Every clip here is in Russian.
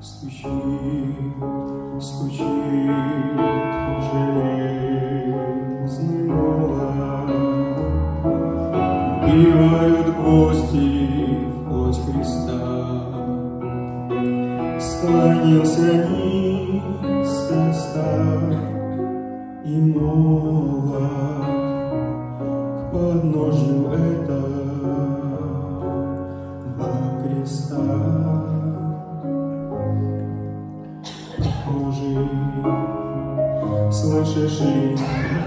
Стучит, стучит железный молот, вбивают гвозди в плоть Христа. Склонился низко стар и молод к подножию этого креста. Прохожий, слышишь ли,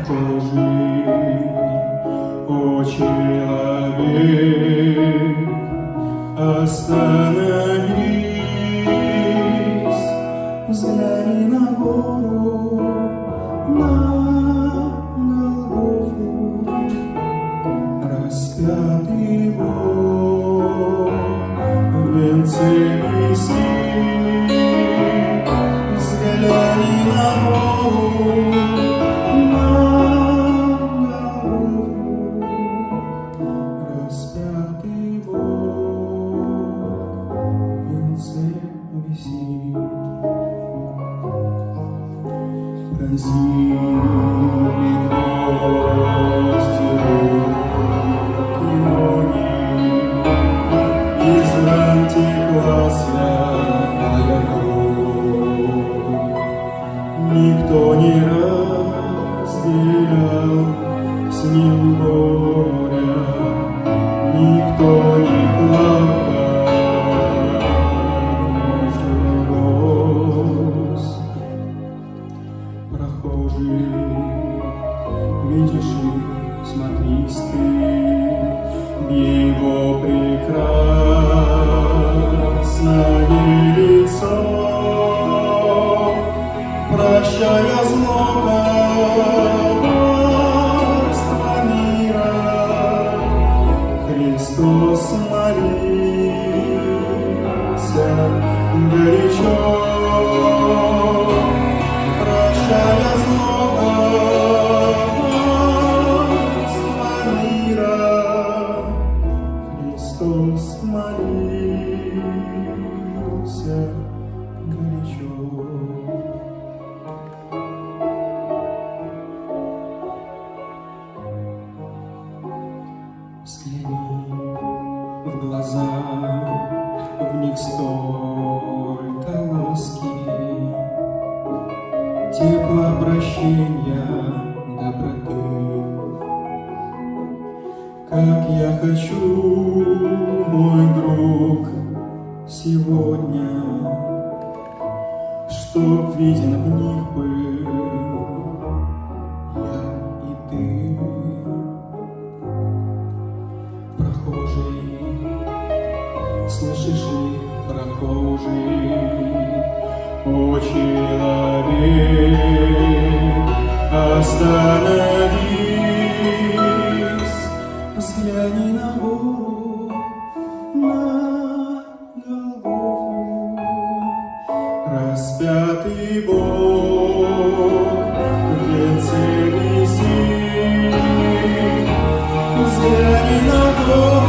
прохожий, о человек, остановись, взгляни на гору, на Голгофу, распятый Бог в венце висит. Взгляни на гору, на Голгофу, распятый Бог в венце висит. Пронзили гвозди руки, ноги, из ран текла святая кровь. Никто не разделял с ним горя, никто не клал между роз. Прохожий, видишь их, смотрись ты в его прекрасное лицо. Прощая зло коварства мира, Христос молился горячо. Прощая зло коварства мира, Христос молился горячо. Взгляни в глаза, в них столько ласки, тепла, прощения, доброты. Как я хочу, мой друг, сегодня, чтоб виден в них был я и ты. Прохожий, слышишь ли, прохожий, о человек, остановись, взгляни на гору, на Голгофу, распятый Бог в венце висит. Взгляни на гору,